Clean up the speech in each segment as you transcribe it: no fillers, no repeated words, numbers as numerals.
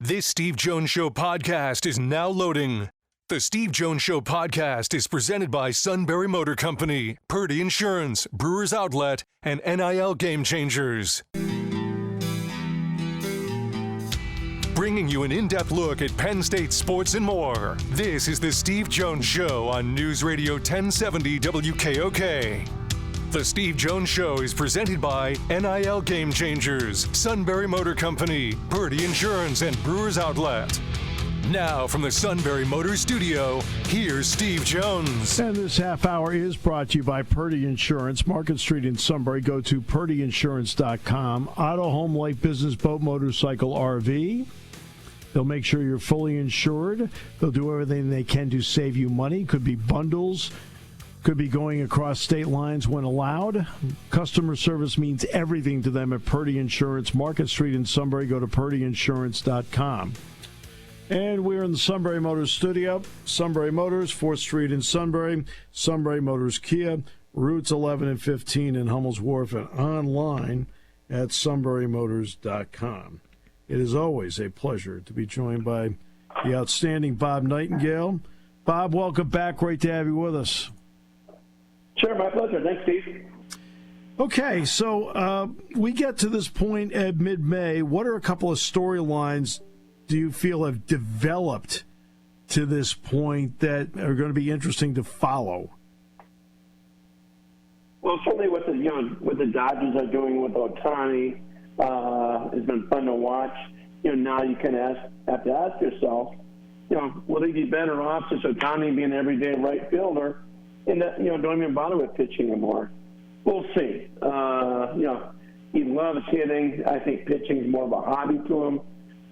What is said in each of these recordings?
This Steve Jones Show podcast is now loading. The Steve Jones Show podcast is presented by Sunbury Motor Company, Purdy Insurance, Brewers Outlet, and NIL Game Changers. Bringing you an in-depth look at Penn State sports and more. This is the Steve Jones Show on News Radio 1070 WKOK. The Steve Jones Show is presented by NIL Game Changers, Sunbury Motor Company, Purdy Insurance, and Brewers Outlet. Now from the Sunbury Motor Studio, here's Steve Jones. And this half hour is brought to you by Purdy Insurance, Market Street in Sunbury. Go to purdyinsurance.com. Auto, home, light, business, boat, motorcycle, RV. They'll make sure you're fully insured. They'll do everything they can to save you money. Could be bundles. Could be going across state lines when allowed. Customer service means everything to them at Purdy Insurance, Market Street in Sunbury. Go to purdyinsurance.com. And we're in the Sunbury Motors studio. Sunbury Motors, 4th Street in Sunbury. Sunbury Motors Kia, routes 11 and 15 in Hummel's Wharf, and online at sunburymotors.com. It is always a pleasure to be joined by the outstanding Bob Nightengale. Bob, welcome back. Great to have you with us. Sure, my pleasure. Thanks, Steve. Okay, so we get to this point at mid-May. What are a couple of storylines do you feel have developed to this point that are going to be interesting to follow? Well, certainly what the Dodgers are doing with Ohtani has been fun to watch. Now you can have to ask yourself, will he be better off just Ohtani being an everyday right fielder and that, don't even bother with pitching anymore? We'll see. He loves hitting. I think pitching is more of a hobby to him.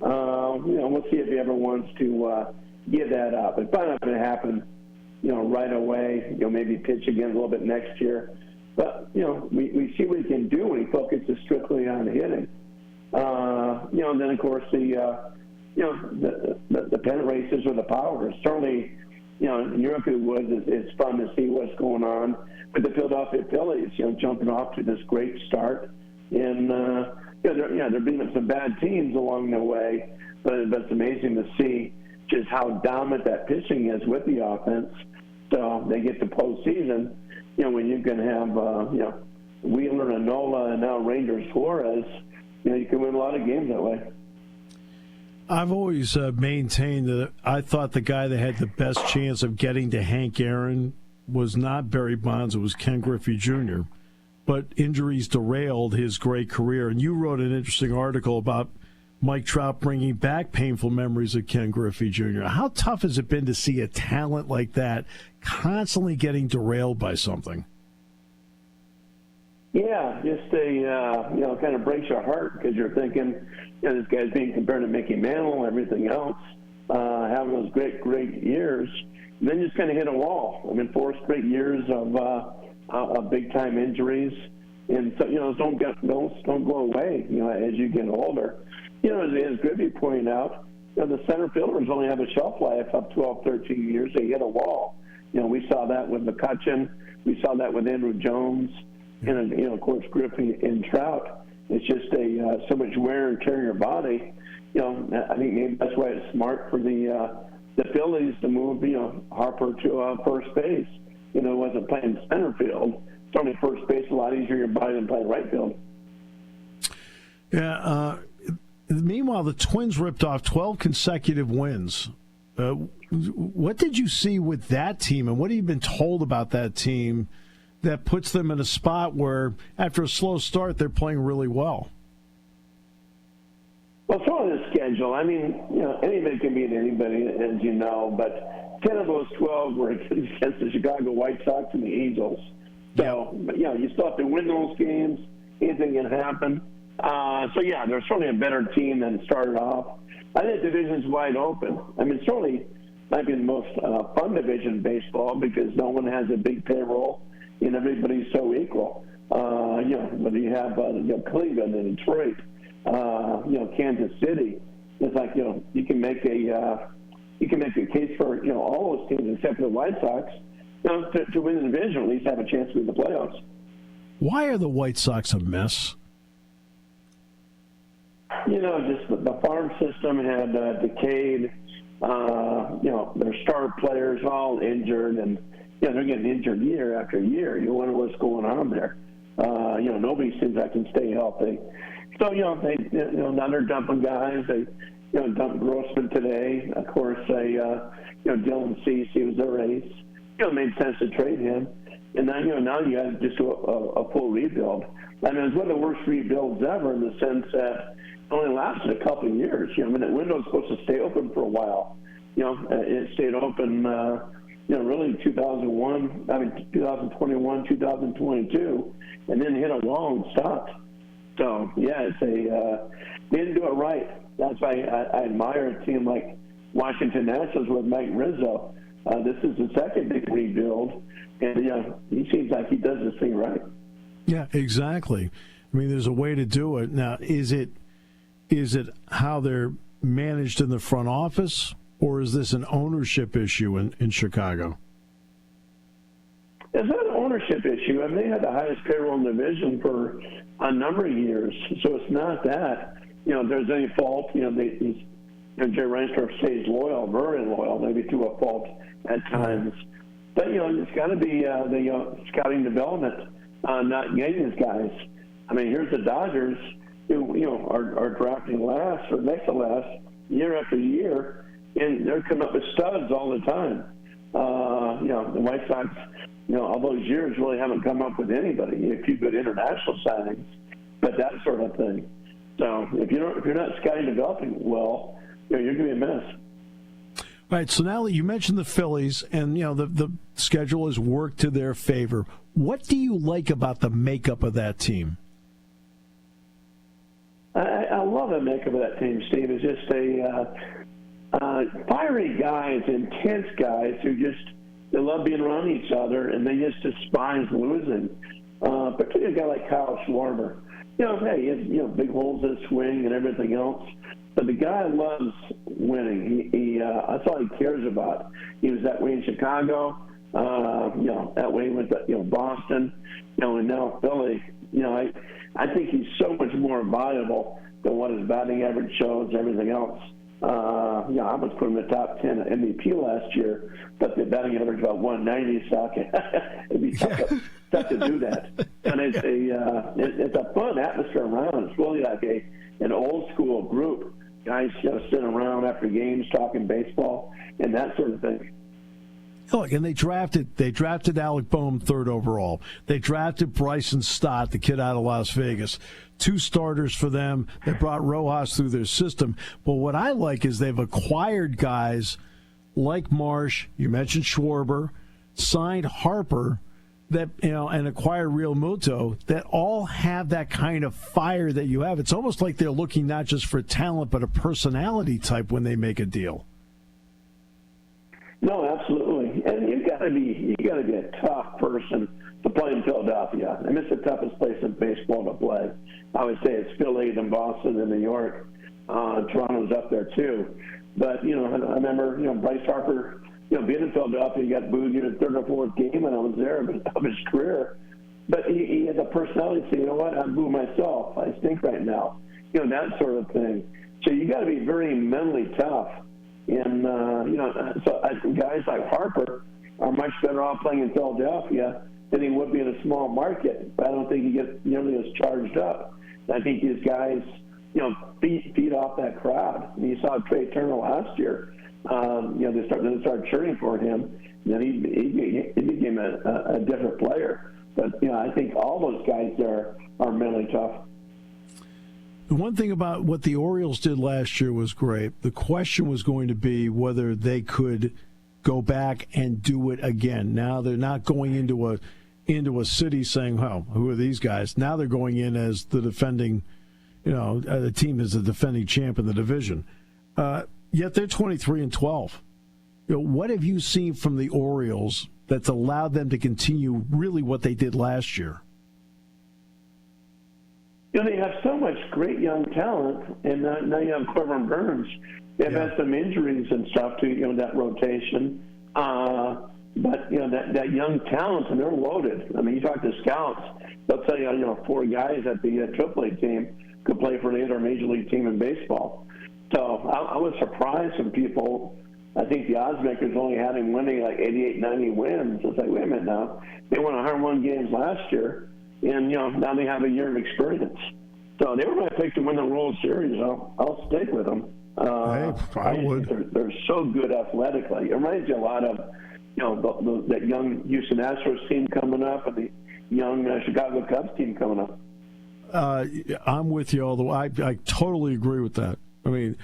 We'll see if he ever wants to give that up. It's probably not going to happen, right away. Maybe pitch again a little bit next year. But, we see what he can do when he focuses strictly on hitting. And then, of course, the pennant races or the power. Certainly, in your neck of the woods, it's fun to see what's going on with the Philadelphia Phillies, jumping off to this great start. And, there have been some bad teams along the way, but it's amazing to see just how dominant that pitching is with the offense. So they get to postseason, when you can have, Wheeler and Nola and now Rangers Flores, you can win a lot of games that way. I've always maintained that I thought the guy that had the best chance of getting to Hank Aaron was not Barry Bonds, it was Ken Griffey Jr., but injuries derailed his great career. And you wrote an interesting article about Mike Trout bringing back painful memories of Ken Griffey Jr. How tough has it been to see a talent like that constantly getting derailed by something? Yeah, just kind of breaks your heart because you're thinking, this guy's being compared to Mickey Mantle and everything else, having those great years. And then just kind of hit a wall. 4 straight years of big-time injuries. And so, don't go away, as you get older. As Griffey pointed out, the center fielders only have a shelf life of 12, 13 years. They hit a wall. We saw that with McCutchen. We saw that with Andrew Jones. And, of course, Griffey and Trout. It's just so much wear and tear in your body. I think maybe that's why it's smart for the Phillies to move, Harper to first base. Wasn't playing center field. It's only first base a lot easier in your body than playing right field. Yeah. Meanwhile, the Twins ripped off 12 consecutive wins. What did you see with that team, and what have you been told about that team that puts them in a spot where, after a slow start, they're playing really well? Well, it's on the schedule. Anybody can beat anybody, as you know, but 10 of those 12 were against the Chicago White Sox and the Angels. So, you still have to win those games. Anything can happen. They're certainly a better team than started off. I think the division's wide open. Certainly might be the most fun division in baseball because no one has a big payroll and everybody's so equal. Whether you have Cleveland and Detroit, Kansas City, it's like you can make a case for all those teams except for the White Sox to win the division, at least have a chance to win the playoffs. Why are the White Sox a mess? Just the farm system had decayed. Their star players all injured, and they're getting injured year after year. You wonder what's going on there. Nobody seems like can stay healthy. So now they're dumping guys. They dumped Grossman today. Of course, Dylan Cease, he was their ace. It made sense to trade him. And now you got just a full rebuild. I mean, it's one of the worst rebuilds ever in the sense that it only lasted a couple of years. The window's supposed to stay open for a while. It stayed open, really 2021, 2022, and then hit a wall and stopped. So, they didn't do it right. That's why I admire a team like Washington Nationals with Mike Rizzo. This is the second big rebuild, and he seems like he does this thing right. Yeah, exactly. I mean, there's a way to do it. Now, is it how they're managed in the front office, or is this an ownership issue in Chicago? It's not an ownership issue. I mean, they had the highest payroll in the division for a number of years, so it's not that. If there's any fault, Jerry Reinsdorf stays loyal, very loyal, maybe to a fault at times. But, it's got to be the scouting development, not getting these guys. I mean, here's the Dodgers, who, are drafting last or next to last year after year, and they're coming up with studs all the time. The White Sox, all those years really haven't come up with anybody. A few good international signings, but that sort of thing. So if you're not scouting developing well, you're going to be a mess. All right, so now that you mentioned the Phillies, and the schedule has worked to their favor, what do you like about the makeup of that team? I love the makeup of that team, Steve. It's just fiery guys, intense guys who they love being around each other, and they just despise losing. Particularly a guy like Kyle Schwarber. He has big holes in his swing and everything else. But the guy loves winning. That's all he cares about. He was that way in Chicago. That way with Boston. And now Philly. I think he's so much more valuable than what his batting average shows. Everything else. I was put him in the top 10 MVP last year, but the batting average about 190. So it'd be tough to do that. And it's a fun atmosphere around. It's really like an old school group. Guys sitting around after games talking baseball and that sort of thing. Look, and they drafted Alec Boehm 3rd overall. They drafted Bryson Stott, the kid out of Las Vegas. 2 starters for them. They brought Rojas through their system. But what I like is they've acquired guys like Marsh, you mentioned Schwarber, signed Harper, that and acquire Real Muto, that all have that kind of fire that you have. It's almost like they're looking not just for talent but a personality type when they make a deal. No, absolutely, and you got to be a tough person to play in Philadelphia. I mean, it's the toughest place in baseball to play. I would say it's Philly and Boston and New York. Toronto's up there too, but I remember Bryce Harper. Being in Philadelphia, he got booed in the 3rd or 4th game, and I was there of his career. But he had the personality to say, I boo myself. I stink right now. That sort of thing. So you got to be very mentally tough. And, guys like Harper are much better off playing in Philadelphia than he would be in a small market. But I don't think he gets nearly as charged up. I think these guys, feed off that crowd. And you saw Trey Turner last year. They started cheering for him. Then he became a different player. But I think all those guys there are mentally tough. The one thing about what the Orioles did last year was great. The question was going to be whether they could go back and do it again. Now they're not going into a city saying, "Well, who are these guys?" Now they're going in as the defending, the team is the defending champ in the division. Yet they're 23-12. What have you seen from the Orioles that's allowed them to continue really what they did last year? They have so much great young talent, and now you have Corbin Burns. They've had some injuries and stuff to that rotation, but that young talent, and they're loaded. I mean, you talk to scouts, they'll tell you 4 guys at the AAA team could play for any other major league team in baseball. So I was surprised when people, I think the odds makers only had him winning like 88, 90 wins. It's like, wait a minute now. They won 101 games last year, and, now they have a year of experience. So they were my pick to win the World Series. I'll stick with them. I would. They're so good athletically. It reminds you a lot of, that young Houston Astros team coming up and the young Chicago Cubs team coming up. I'm with you all the way. I totally agree with that. I mean,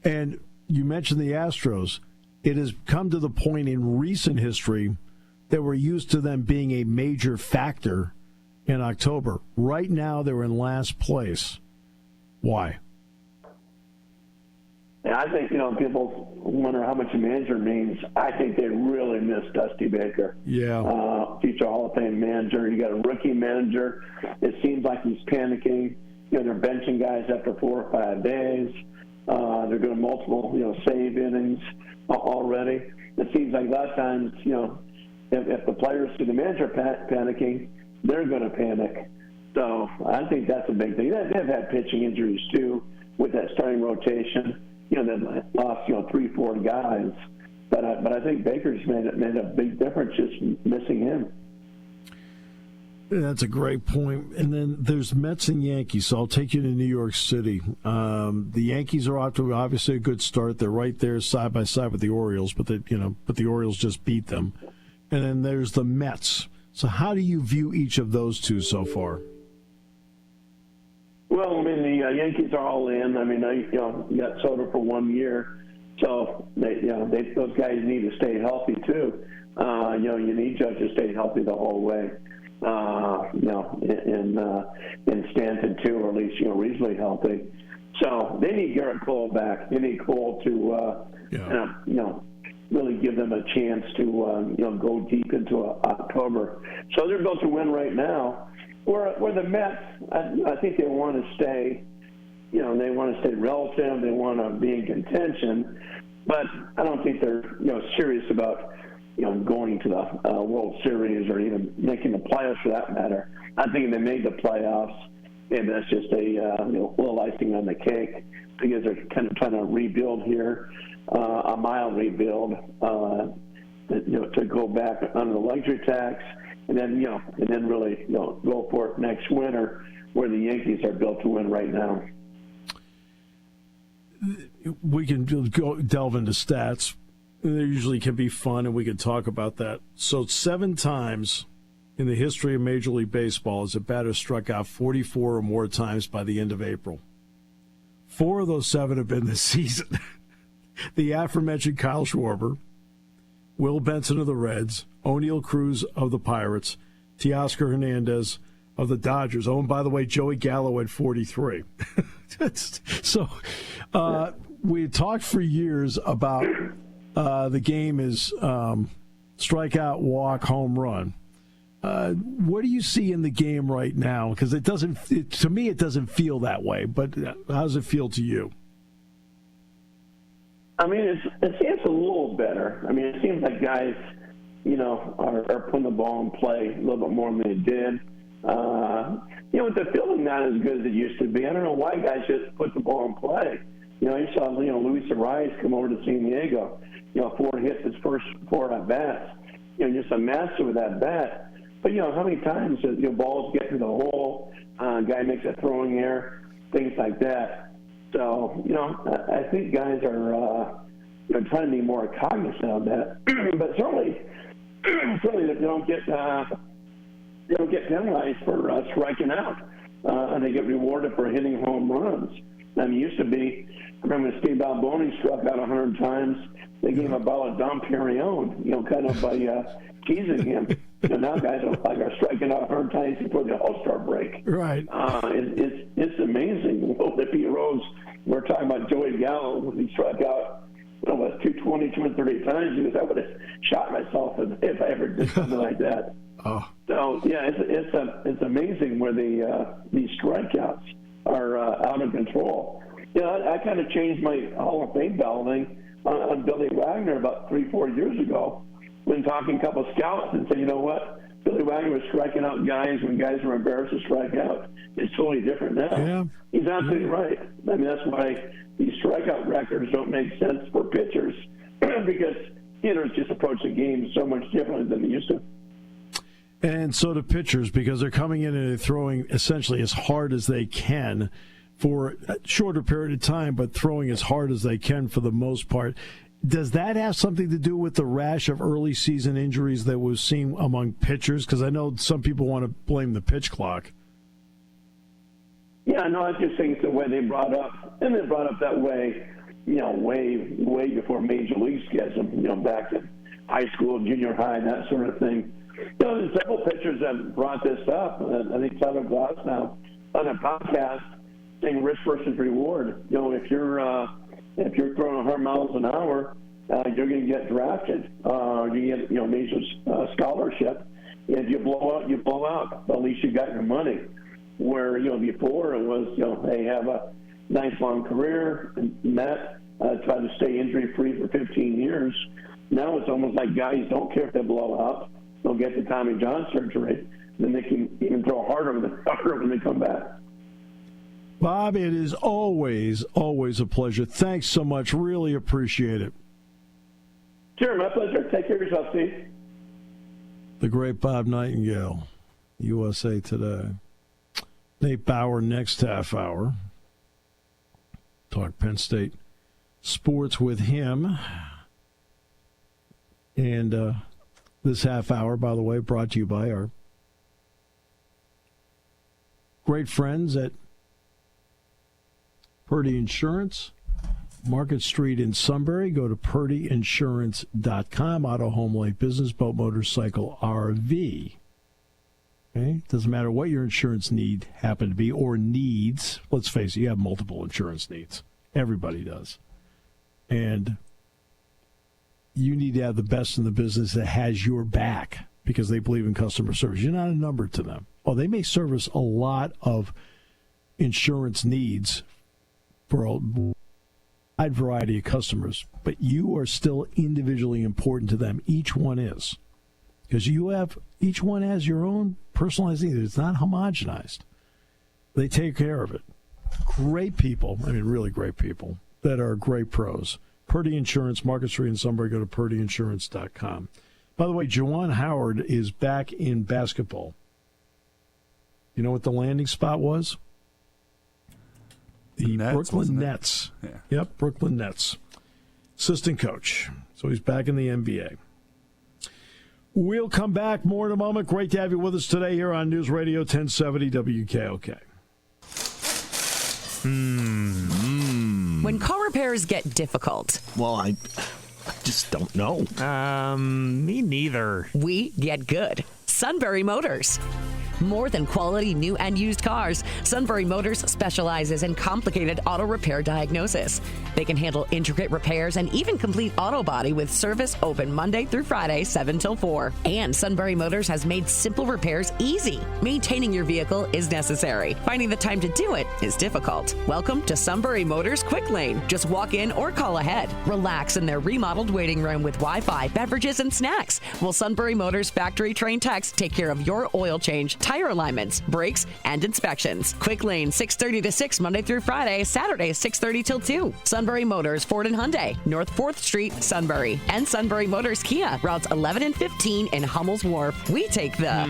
and you mentioned the Astros. It has come to the point in recent history that we're used to them being a major factor in October. Right now, they're in last place. Why? Yeah, I think, people wonder how much a manager means. I think they really miss Dusty Baker. Yeah. Future Hall of Fame manager. You got a rookie manager. It seems like he's panicking. They're benching guys after 4 or 5 days. They're doing multiple, save innings already. It seems like a lot of times, if the players see the manager panicking, they're going to panic. So I think that's a big thing. They've had pitching injuries, too, with that starting rotation. They lost, 3-4 guys. But I think Baker's made a big difference just missing him. That's a great point. And then there's Mets and Yankees. So I'll take you to New York City. The Yankees are off to obviously a good start. They're right there side by side with the Orioles, but the Orioles just beat them. And then there's the Mets. So how do you view each of those two so far? Well, I mean, the Yankees are all in. I mean, you got Soto for 1 year, so those guys need to stay healthy too. You need Judge to stay healthy the whole way. And Stanton too, or at least reasonably healthy. So they need Garrett Cole back. They need Cole to really give them a chance to go deep into October. So they're built to win right now. Where the Mets, I think they want to stay. They want to stay relative. They want to be in contention, but I don't think they're serious about going to the World Series or even making the playoffs for that matter. I think if they made the playoffs, maybe that's just a little icing on the cake because they're kind of trying to rebuild here, a mild rebuild, to go back under the luxury tax, and then really go for it next winter, where the Yankees are built to win right now. We can go delve into stats. They usually can be fun, and we can talk about that. So 7 times in the history of Major League Baseball has a batter struck out 44 or more times by the end of April. 4 of those 7 have been this season. The aforementioned Kyle Schwarber, Will Benson of the Reds, O'Neill Cruz of the Pirates, Teoscar Hernandez of the Dodgers. Oh, and by the way, Joey Gallo at 43. So we talked for years about the game is strikeout, walk, home run. What do you see in the game right now? Because to me, it doesn't feel that way. But how does it feel to you? I mean, it seems a little better. I mean, it seems like guys, are putting the ball in play a little bit more than they did. With the fielding not as good as it used to be, I don't know why guys just put the ball in play. You saw, Luis Arias come over to San Diego, 4 hits his first 4 at-bats. Just a master with that bat. But, how many times balls get to the hole, guy makes a throwing error, things like that. So, I think guys are, trying to be more cognizant of that. But certainly they don't get penalized for striking out, and they get rewarded for hitting home runs. I mean, it used to be, I remember when Steve Alboni struck out 100 times, they gave him a ball of Dom Perignon, kind of by teasing him. Now guys are striking out 100 times before the All-Star break. Right. It's amazing. If he rose, we're talking about Joey Gallo, when he struck out, 220, 230 times, because I would have shot myself if I ever did something like that. Oh. So, yeah, it's amazing where these strikeouts are out of control. I kind of changed my Hall of Fame balloting on Billy Wagner about 3-4 years ago when talking a couple of scouts and said, you know what, Billy Wagner was striking out guys when guys were embarrassed to strike out. It's totally different now. Yeah. He's absolutely right. I mean, that's why these strikeout records don't make sense for pitchers because hitters just approach the game so much differently than they used to. And so do pitchers, because they're coming in and they're throwing essentially as hard as they can for a shorter period of time, but throwing as hard as they can for the most part. Does that have something to do with the rash of early season injuries that was seen among pitchers? Because I know some people want to blame the pitch clock. Yeah, no, I just think it's the way they brought up, and they brought up that way, way before Major Leagues gets them, back in high school, junior high, that sort of thing. There's several pitchers that brought this up. I think Tyler Glass now on a podcast saying risk versus reward. If you're throwing 100 miles an hour, you're going to get drafted. You get major scholarship. If you blow out, you blow out. But at least you got your money. Where before it was hey, have a nice long career, try to stay injury free for 15 years. Now it's almost like guys don't care if they blow out. They'll get the Tommy John surgery, then they can even throw harder when they come back. Bob, it is always a pleasure. Thanks so much. Really appreciate it. Sure, my pleasure. Take care of yourself, Steve. The great Bob Nightengale, USA Today. Nate Bauer next half hour. Talk Penn State sports with him. And this half hour, by the way, brought to you by our great friends at Purdy Insurance, Market Street in Sunbury. Go to purdyinsurance.com. Auto, home, light, business, boat, motorcycle, RV. Okay? Doesn't matter what your insurance need happen to be or needs. Let's face it, you have multiple insurance needs. Everybody does. And you need to have the best in the business that has your back because they believe in customer service. You're not a number to them. Oh, they may service a lot of insurance needs for a wide variety of customers, but you are still individually important to them. Each one is. Because each one has your own personalized needs. It's not homogenized. They take care of it. Great people, really great people that are great pros. Purdy Insurance, Market Street in Sunbury. Go to purdyinsurance.com. By the way, Juwan Howard is back in basketball. You know what the landing spot was? The Brooklyn Nets. Yeah. Yep, Brooklyn Nets. Assistant coach. So he's back in the NBA. We'll come back more in a moment. Great to have you with us today here on News Radio 1070 WKOK. When car repairs get difficult. Well, I just don't know. Me neither. We get good. Sunbury Motors. More than quality new and used cars, Sunbury Motors specializes in complicated auto repair diagnosis. They can handle intricate repairs and even complete auto body with service open Monday through Friday, 7 till 4. And Sunbury Motors has made simple repairs easy. Maintaining your vehicle is necessary. Finding the time to do it is difficult. Welcome to Sunbury Motors Quick Lane. Just walk in or call ahead. Relax in their remodeled waiting room with Wi-Fi, beverages, and snacks. While Sunbury Motors factory-trained techs take care of your oil change, tire alignments, brakes, and inspections. Quick Lane, 6:30 to 6 Monday through Friday, Saturday 6:30 till 2. Sunbury Motors, Ford and Hyundai, North 4th Street, Sunbury. And Sunbury Motors Kia, routes 11 and 15 in Hummel's Wharf. We take the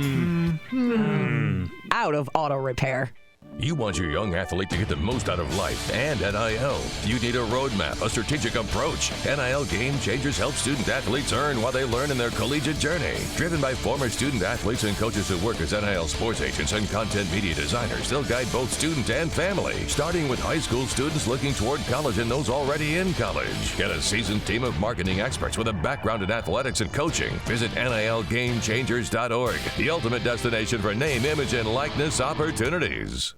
out of auto repair. You want your young athlete to get the most out of life and NIL. You need a roadmap, a strategic approach. NIL Game Changers help student athletes earn while they learn in their collegiate journey. Driven by former student athletes and coaches who work as NIL sports agents and content media designers, they'll guide both student and family, starting with high school students looking toward college and those already in college. Get a seasoned team of marketing experts with a background in athletics and coaching. Visit NILGameChangers.org, the ultimate destination for name, image, and likeness opportunities.